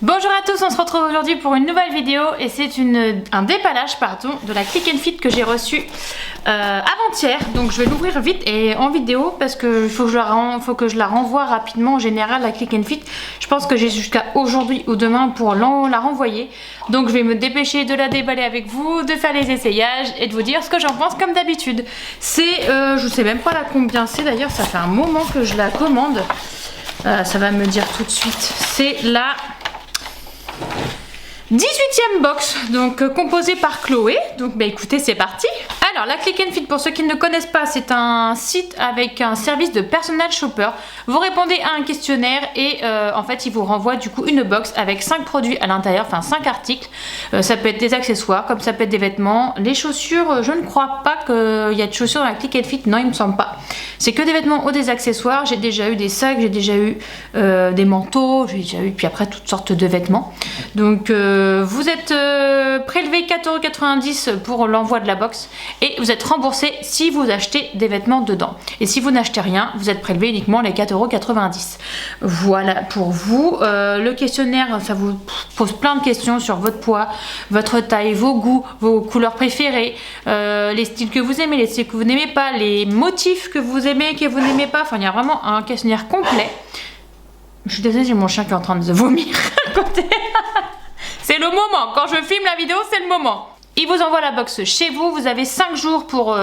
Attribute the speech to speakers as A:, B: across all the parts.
A: Bonjour à tous, on se retrouve aujourd'hui pour une nouvelle vidéo et c'est un déballage de la Click and Fit que j'ai reçu avant-hier. Donc je vais l'ouvrir vite et en vidéo parce que faut que je la renvoie rapidement. En général la Click and Fit, je pense que j'ai jusqu'à aujourd'hui ou demain pour la renvoyer. Donc je vais me dépêcher de la déballer avec vous, de faire les essayages et de vous dire ce que j'en pense comme d'habitude. C'est, je sais même pas combien c'est d'ailleurs, ça fait un moment que je la commande. Ça va me dire tout de suite, c'est la 18e box, donc composée par Chloé. Donc bah écoutez, c'est parti. Alors la Click and Fit, pour ceux qui ne le connaissent pas, c'est un site avec un service de personal shopper. Vous répondez à un questionnaire et en fait il vous renvoie du coup une box avec 5 produits à l'intérieur, enfin 5 articles. Ça peut être des accessoires, comme ça peut être des vêtements. Les chaussures, je ne crois pas qu'il y a de chaussures dans la Click and Fit, non il me semble pas. C'est que des vêtements ou des accessoires. J'ai déjà eu des sacs, j'ai déjà eu des manteaux, j'ai déjà eu puis après toutes sortes de vêtements. Donc vous êtes prélevé 4,90 € pour l'envoi de la box et vous êtes remboursé si vous achetez des vêtements dedans. Et si vous n'achetez rien, vous êtes prélevé uniquement les 4,90 €. Voilà pour vous. Le questionnaire, ça vous pose plein de questions sur votre poids, votre taille, vos goûts, vos couleurs préférées, les styles que vous aimez, les styles que vous n'aimez pas, les motifs que vous aimez, que vous n'aimez pas. Enfin, il y a vraiment un questionnaire complet. Je suis désolée, j'ai mon chien qui est en train de vomir à côté. C'est le moment, quand je filme la vidéo, c'est le moment. Il vous envoie la box chez vous, vous avez 5 jours pour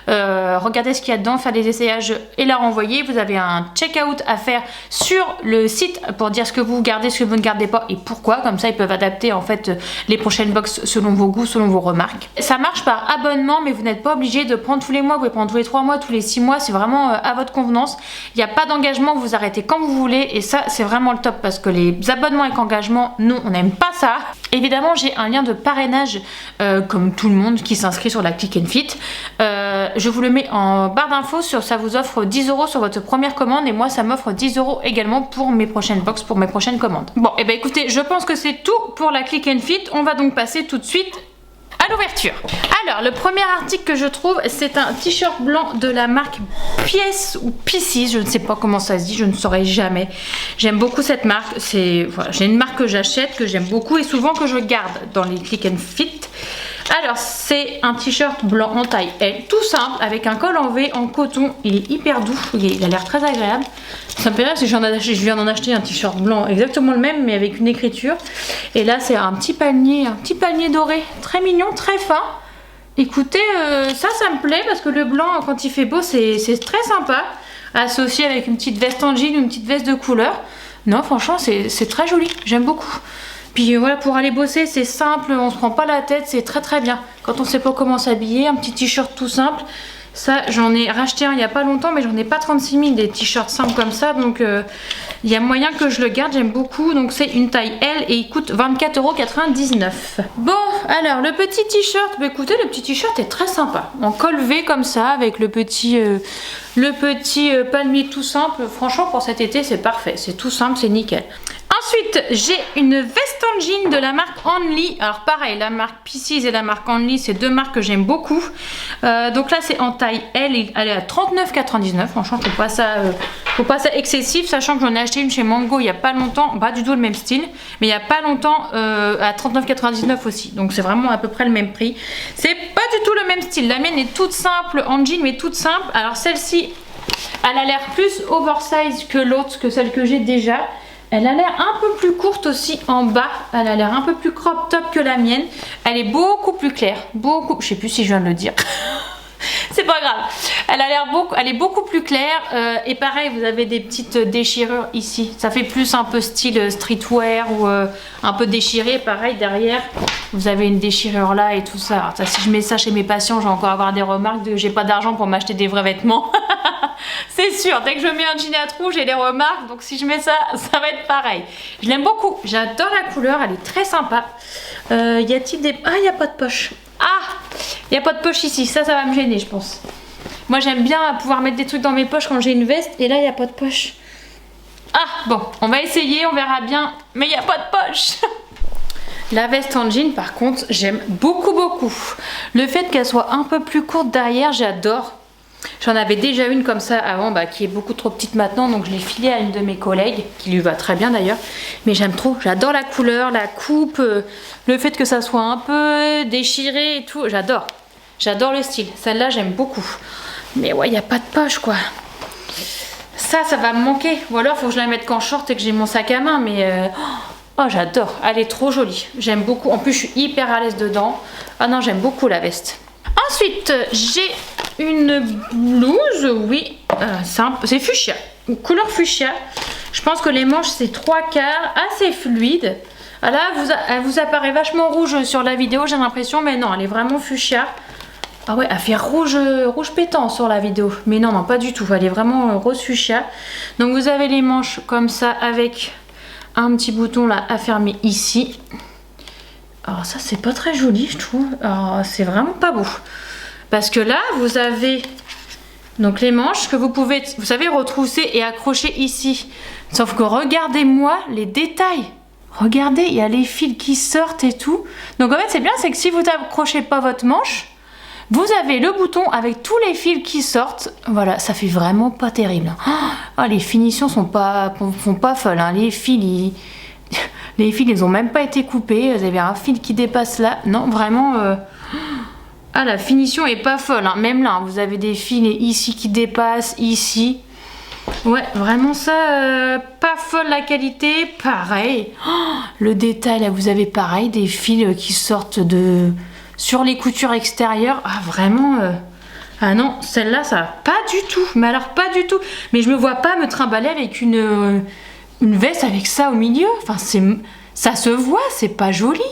A: regarder ce qu'il y a dedans, faire des essayages et la renvoyer. Vous avez un check-out à faire sur le site pour dire ce que vous gardez, ce que vous ne gardez pas et pourquoi. Comme ça, ils peuvent adapter en fait les prochaines box selon vos goûts, selon vos remarques. Ça marche par abonnement, mais vous n'êtes pas obligé de prendre tous les mois. Vous pouvez prendre tous les 3 mois, tous les 6 mois. C'est vraiment à votre convenance. Il n'y a pas d'engagement, vous arrêtez quand vous voulez. Et ça, c'est vraiment le top parce que les abonnements avec engagement, nous, on n'aime pas ça. Évidemment, j'ai un lien de parrainage comme tout le monde qui s'inscrit sur la Click and Fit. Je vous le mets en barre d'infos, ça vous offre 10 € sur votre première commande et moi ça m'offre 10 € également pour mes prochaines box, pour mes prochaines commandes. Bon, et ben écoutez, je pense que c'est tout pour la Click and Fit. On va donc passer tout de suite à l'ouverture. Alors, le premier article que je trouve, c'est un t-shirt blanc de la marque Pièce ou Pisces, je ne sais pas comment ça se dit, je ne saurais jamais. J'aime beaucoup cette marque, voilà, j'ai une marque que j'achète, que j'aime beaucoup et souvent que je garde dans les Click and Fit. Alors, c'est un t-shirt blanc en taille L, tout simple, avec un col en V en coton. Il est hyper doux, il a l'air très agréable. Ça me fait rire parce que je viens d'en acheter un t-shirt blanc exactement le même, mais avec une écriture. Et là, c'est un petit panier doré, très mignon, très fin. Écoutez, ça me plaît parce que le blanc, quand il fait beau, c'est très sympa. Associé avec une petite veste en jean, une petite veste de couleur. Non, franchement, c'est très joli, j'aime beaucoup. Puis voilà, pour aller bosser, c'est simple, on se prend pas la tête, c'est très bien. Quand on sait pas comment s'habiller, un petit t-shirt tout simple. Ça, j'en ai racheté un il y a pas longtemps, mais j'en ai pas 36 000 des t-shirts simples comme ça. Donc, il y a moyen que je le garde, j'aime beaucoup. Donc, c'est une taille L et il coûte 24,99 €. Bon, alors, le petit t-shirt, bah écoutez, le petit t-shirt est très sympa. En col V comme ça, avec le petit palmier tout simple. Franchement, pour cet été, c'est parfait. C'est tout simple, c'est nickel. Ensuite, j'ai une veste en jean de la marque Only. Alors pareil, la marque Pisces et la marque Only, c'est deux marques que j'aime beaucoup. Donc là, c'est en taille L, elle est à 39,99 €. Franchement, faut pas ça excessif, sachant que j'en ai acheté une chez Mango il n'y a pas longtemps, pas du tout le même style, mais il n'y a pas longtemps à 39,99 € aussi. Donc c'est vraiment à peu près le même prix. C'est pas du tout le même style. La mienne est toute simple en jean, mais toute simple. Alors celle-ci, elle a l'air plus oversize que l'autre, que celle que j'ai déjà. Elle a l'air un peu plus courte aussi en bas. Elle a l'air un peu plus crop top que la mienne. Elle est beaucoup plus claire. Je sais plus si je viens de le dire. C'est pas grave. Elle est beaucoup plus claire. Et pareil, vous avez des petites déchirures ici. Ça fait plus un peu style streetwear ou un peu déchiré. Pareil, derrière, vous avez une déchirure là et tout ça. Alors, ça, si je mets ça chez mes patients, je vais encore avoir des remarques de j'ai pas d'argent pour m'acheter des vrais vêtements. C'est sûr, dès que je mets un jean à trous, j'ai les remarques. Donc si je mets ça, ça va être pareil. Je l'aime beaucoup. J'adore la couleur, elle est très sympa. Y a-t-il des... Ah, il n'y a pas de poche. Ah, il n'y a pas de poche ici. Ça va me gêner, je pense. Moi, j'aime bien pouvoir mettre des trucs dans mes poches quand j'ai une veste. Et là, il n'y a pas de poche. Ah, bon, on va essayer, on verra bien. Mais il n'y a pas de poche. La veste en jean, par contre, j'aime beaucoup. Le fait qu'elle soit un peu plus courte derrière, j'adore. J'en avais déjà une comme ça avant, qui est beaucoup trop petite maintenant, donc je l'ai filée à une de mes collègues, qui lui va très bien d'ailleurs. Mais j'aime trop, j'adore la couleur, la coupe, le fait que ça soit un peu déchiré et tout, j'adore. J'adore le style, celle-là j'aime beaucoup. Mais ouais, il n'y a pas de poche quoi. Ça va me manquer. Ou alors faut que je la mette qu'en short et que j'ai mon sac à main, mais... Oh, j'adore, elle est trop jolie, j'aime beaucoup. En plus, je suis hyper à l'aise dedans. Ah non, j'aime beaucoup la veste. Ensuite, j'ai une blouse, oui, c'est fuchsia, couleur fuchsia. Je pense que les manches, c'est 3/4, assez fluide. Ah là, elle vous apparaît vachement rouge sur la vidéo, j'ai l'impression, mais non, elle est vraiment fuchsia. Ah ouais, elle fait rouge pétant sur la vidéo. Mais non, non, pas du tout, elle est vraiment rose fuchsia. Donc vous avez les manches comme ça avec... un petit bouton là à fermer ici. Alors ça c'est pas très joli je trouve. C'est vraiment pas beau. Parce que là vous avez donc les manches que vous pouvez, vous savez, retrousser et accrocher ici. Sauf que regardez-moi les détails. Regardez, il y a les fils qui sortent et tout. Donc en fait c'est bien, c'est que si vous accrochez pas votre manche, vous avez le bouton avec tous les fils qui sortent. Voilà, ça fait vraiment pas terrible. Les finitions font pas folles. Hein. Les fils, ils ont même pas été coupés. Vous avez un fil qui dépasse là. Non, vraiment... la finition est pas folle. Hein. Même là, vous avez des fils ici qui dépassent, ici. Ouais, vraiment ça, pas folle la qualité. Pareil. Le détail, là, vous avez pareil, des fils qui sortent de... sur les coutures extérieures. Vraiment... Ah non, celle-là, ça va pas du tout. Mais alors, pas du tout. Mais je me vois pas me trimballer avec une veste avec ça au milieu. Enfin, ça se voit, c'est pas joli.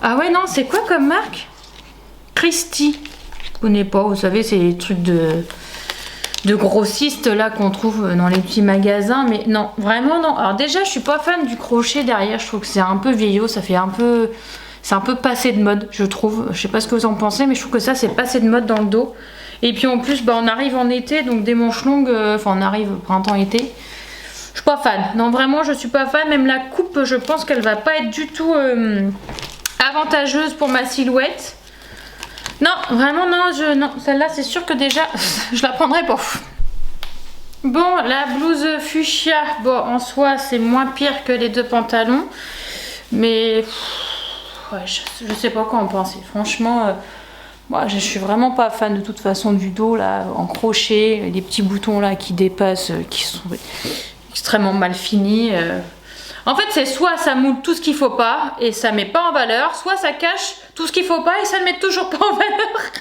A: Ah ouais, non, c'est quoi comme marque? Christie. Je connais pas, vous savez, c'est les trucs de grossistes là qu'on trouve dans les petits magasins. Mais non, vraiment non. Alors déjà, je suis pas fan du crochet derrière. Je trouve que c'est un peu vieillot, ça fait un peu... C'est un peu passé de mode, je trouve. Je sais pas ce que vous en pensez, mais je trouve que ça, c'est passé de mode dans le dos. Et puis en plus, on arrive en été, donc des manches longues, on arrive printemps-été. Je suis pas fan. Non, vraiment, je suis pas fan. Même la coupe, je pense qu'elle va pas être du tout avantageuse pour ma silhouette. Non, vraiment, non. Non, celle-là, c'est sûr que déjà, je la prendrai pas. Bon, la blouse fuchsia, en soi, c'est moins pire que les deux pantalons. Mais... ouais, je sais pas quoi en penser. Franchement, moi je suis vraiment pas fan de toute façon du dos là, en crochet, les petits boutons là qui dépassent, qui sont extrêmement mal finis. En fait, c'est soit ça moule tout ce qu'il faut pas et ça met pas en valeur, soit ça cache tout ce qu'il faut pas et ça ne met toujours pas en valeur.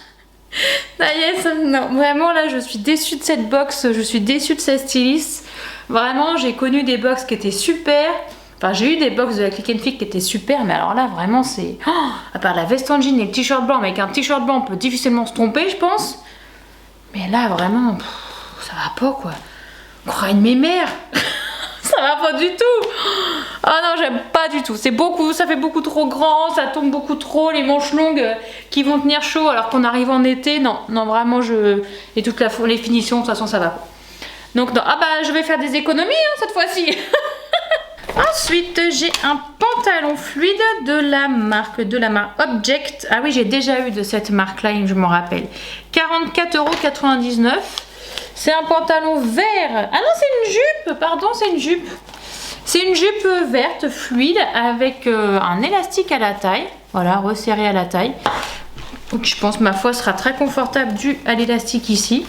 A: Ça y est, non, vraiment là, je suis déçue de cette box, je suis déçue de cette styliste. Vraiment, j'ai connu des box qui étaient super. Enfin, j'ai eu des box de la Click and Fit qui étaient super, mais alors là, vraiment, c'est... à part la veste en jean et le t-shirt blanc, mais avec un t-shirt blanc, on peut difficilement se tromper, je pense. Mais là, vraiment, ça va pas, quoi. On croirait une mémère. Ça va pas du tout. Ah non, j'aime pas du tout. C'est beaucoup, ça fait beaucoup trop grand, ça tombe beaucoup trop, les manches longues qui vont tenir chaud alors qu'on arrive en été. Non, non, vraiment, et toutes les finitions, de toute façon, ça va pas. Donc, non. Je vais faire des économies, hein, cette fois-ci. Ensuite, j'ai un pantalon fluide de la marque Object. Ah oui, j'ai déjà eu de cette marque-là, je m'en rappelle. 44,99 €. C'est un pantalon vert. Ah non, c'est une jupe. Pardon, c'est une jupe. C'est une jupe verte fluide avec un élastique à la taille. Voilà, resserré à la taille. Donc, je pense, ma foi, sera très confortable dû à l'élastique ici.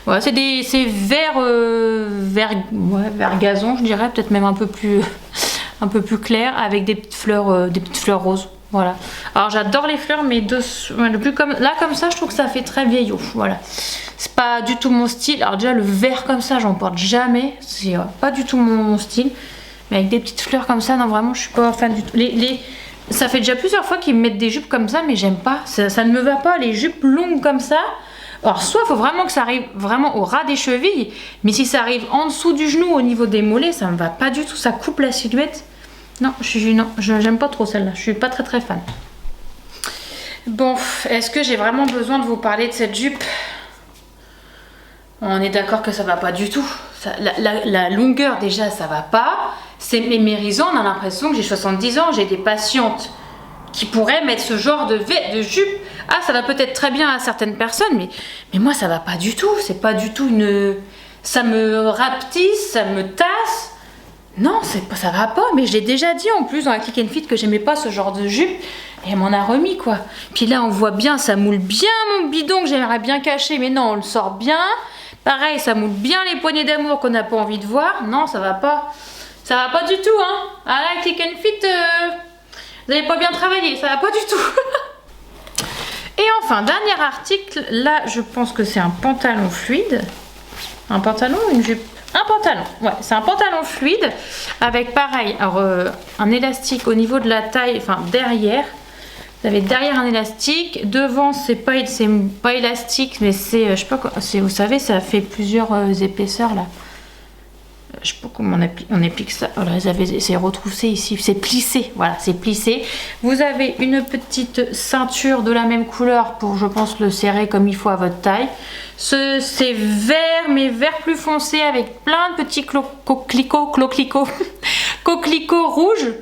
A: Voilà, c'est vert, vert gazon, je dirais, peut-être même un peu plus clair, avec des petites fleurs roses. Voilà. Alors j'adore les fleurs, mais comme ça, je trouve que ça fait très vieillot. Voilà. C'est pas du tout mon style. Alors déjà le vert comme ça, j'en porte jamais. C'est pas du tout mon style. Mais avec des petites fleurs comme ça, non vraiment, je suis pas fan du tout. Ça fait déjà plusieurs fois qu'ils me mettent des jupes comme ça, mais j'aime pas. Ça ne me va pas, les jupes longues comme ça. Alors soit il faut vraiment que ça arrive vraiment au ras des chevilles, mais si ça arrive en dessous du genou, au niveau des mollets, ça me va pas du tout. Ça coupe la silhouette. Non, j'aime pas trop celle-là. Je suis pas très fan. Bon, est-ce que j'ai vraiment besoin de vous parler de cette jupe? On est d'accord que ça va pas du tout. La longueur déjà, ça va pas. C'est mémérisant, on a l'impression que j'ai 70 ans. J'ai des patientes qui pourraient mettre ce genre de jupe Ah, ça va peut-être très bien à certaines personnes, mais moi ça va pas du tout. C'est pas du tout une... Ça me rapetisse, ça me tasse. Non, ça va pas, mais je l'ai déjà dit en plus dans la Click and Fit que j'aimais pas ce genre de jupe. Et elle m'en a remis quoi. Puis là on voit bien, ça moule bien mon bidon que j'aimerais bien cacher, mais non, on le sort bien. Pareil, ça moule bien les poignées d'amour qu'on n'a pas envie de voir. Non, ça va pas. Ça va pas du tout, hein. Ah là, Click and Fit, vous n'avez pas bien travaillé, ça va pas du tout. Et enfin, dernier article, là je pense que c'est un pantalon fluide. Un pantalon ou une jupe? Un pantalon, ouais, c'est un pantalon fluide avec pareil, alors, un élastique au niveau de la taille, enfin derrière. Vous avez derrière un élastique, devant c'est pas élastique, mais c'est, je sais pas quoi, vous savez, ça fait plusieurs épaisseurs là. Je sais pas comment on applique ça. Voilà, c'est retroussé ici, c'est plissé, voilà, c'est plissé. Vous avez une petite ceinture de la même couleur pour, je pense, le serrer comme il faut à votre taille. C'est vert, mais vert plus foncé avec plein de petits coquelicots rouges.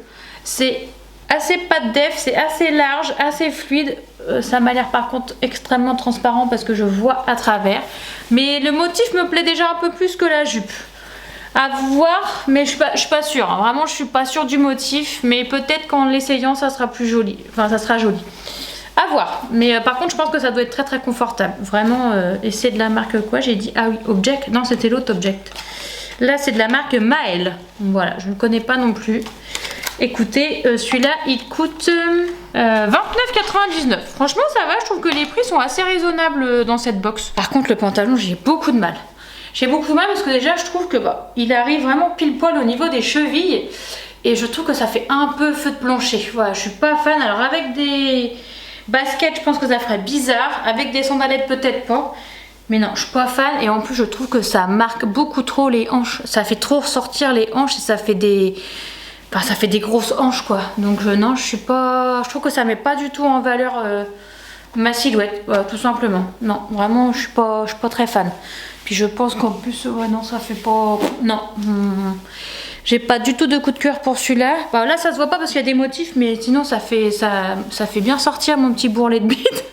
A: C'est assez pâte def, c'est assez large, assez fluide. Ça m'a l'air par contre extrêmement transparent parce que je vois à travers. Mais le motif me plaît déjà un peu plus que la jupe. À voir, mais je suis pas sûre. Hein. Vraiment, je suis pas sûre du motif, mais peut-être qu'en l'essayant, ça sera plus joli. Enfin, ça sera joli. À voir. Mais par contre, je pense que ça doit être très très confortable. Vraiment, et c'est de la marque quoi? J'ai dit, ah oui, Object. Non, c'était l'autre Object. Là, c'est de la marque Mael. Voilà, je ne connais pas non plus. Écoutez, celui-là, il coûte 29,99. Franchement, ça va. Je trouve que les prix sont assez raisonnables dans cette box. Par contre, le pantalon, j'ai beaucoup de mal. J'ai beaucoup de mal parce que déjà je trouve que il arrive vraiment pile poil au niveau des chevilles et je trouve que ça fait un peu feu de plancher. Voilà, je suis pas fan. Alors avec des baskets, je pense que ça ferait bizarre. Avec des sandalettes, peut-être pas. Mais non, je suis pas fan et en plus je trouve que ça marque beaucoup trop les hanches. Ça fait trop ressortir les hanches et ça fait des... Enfin, ça fait des grosses hanches quoi. Donc non, je suis pas... Je trouve que ça met pas du tout en valeur ma silhouette, voilà, tout simplement. Non, vraiment, je suis pas très fan. Puis je pense qu'en plus, ouais, non, ça fait pas... Non, j'ai pas du tout de coup de cœur pour celui-là. Bah, là, ça se voit pas parce qu'il y a des motifs, mais sinon, ça fait bien sortir mon petit bourrelet de bite.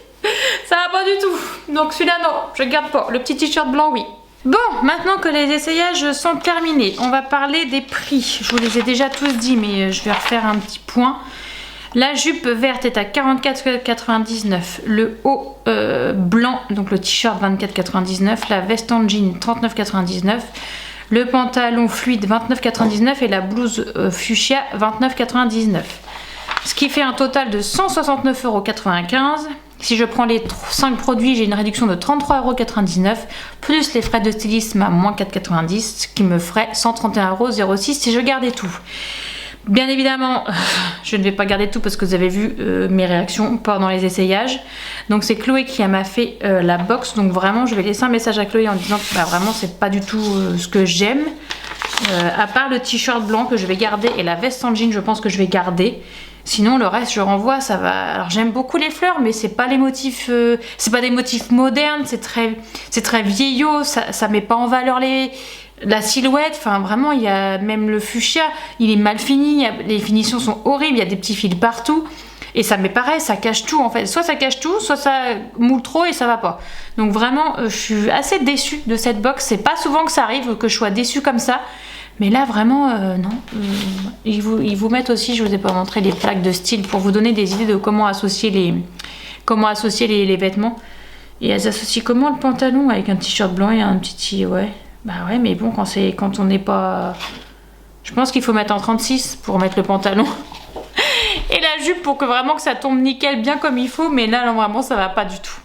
A: Ça va pas du tout. Donc celui-là, non, je garde pas. Le petit t-shirt blanc, oui. Bon, maintenant que les essayages sont terminés, on va parler des prix. Je vous les ai déjà tous dit, mais je vais refaire un petit point. La jupe verte est à 44,99 €, le haut blanc, donc le t-shirt 24,99 €, la veste en jean 39,99 €, le pantalon fluide 29,99 € et la blouse fuchsia 29,99 €. Ce qui fait un total de 169,95 €. Si je prends les 5 produits, j'ai une réduction de 33,99 € plus les frais de stylisme à moins 4,90 €, ce qui me ferait 131,06 € si je gardais tout. Bien évidemment, je ne vais pas garder tout parce que vous avez vu mes réactions pendant les essayages. Donc c'est Chloé qui m'a fait la box. Donc vraiment, je vais laisser un message à Chloé en disant que vraiment, c'est pas du tout ce que j'aime. À part le t-shirt blanc que je vais garder et la veste en jean, je pense que je vais garder. Sinon, le reste, je renvoie, ça va. Alors j'aime beaucoup les fleurs, mais c'est pas les motifs, c'est pas des motifs modernes. C'est très vieillot. Ça met pas en valeur la silhouette, enfin vraiment, il y a même le fuchsia, il est mal fini, les finitions sont horribles, il y a des petits fils partout et ça m'est pareil, ça cache tout en fait, soit ça cache tout, soit ça moule trop et ça va pas. Donc vraiment, je suis assez déçue de cette box, c'est pas souvent que ça arrive que je sois déçue comme ça, mais là vraiment non. Ils vous mettent aussi, je vous ai pas montré les plaques de style pour vous donner des idées de comment associer les vêtements. Et elles associent comment le pantalon avec un t-shirt blanc et un petit ouais. Bah ouais, mais bon, quand on n'est pas... Je pense qu'il faut mettre en 36 pour mettre le pantalon. Et la jupe pour que vraiment que ça tombe nickel, bien comme il faut. Mais là, non, vraiment, ça va pas du tout.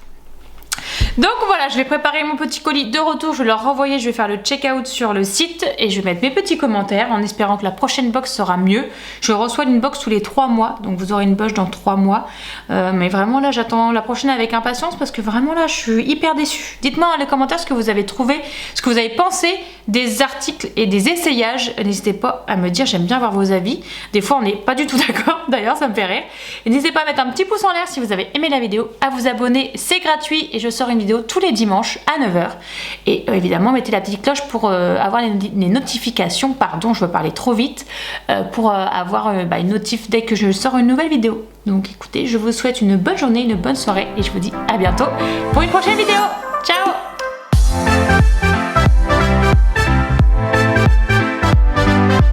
A: Donc voilà, je vais préparer mon petit colis de retour, je vais leur renvoyer, je vais faire le check-out sur le site et je vais mettre mes petits commentaires en espérant que la prochaine box sera mieux. Je reçois une box tous les 3 mois, donc vous aurez une box dans 3 mois. Mais vraiment là, j'attends la prochaine avec impatience parce que vraiment là, je suis hyper déçue. Dites-moi dans les commentaires ce que vous avez trouvé, ce que vous avez pensé des articles et des essayages. N'hésitez pas à me dire, j'aime bien voir vos avis. Des fois, on n'est pas du tout d'accord, d'ailleurs, ça me fait rire. Et n'hésitez pas à mettre un petit pouce en l'air si vous avez aimé la vidéo, à vous abonner, c'est gratuit et je sors une vidéo tous les dimanches à 9 h. Et évidemment, mettez la petite cloche pour avoir les notifications. Pardon, je veux parler trop vite. Pour avoir une notif dès que je sors une nouvelle vidéo. Donc écoutez, je vous souhaite une bonne journée, une bonne soirée et je vous dis à bientôt pour une prochaine vidéo. Ciao!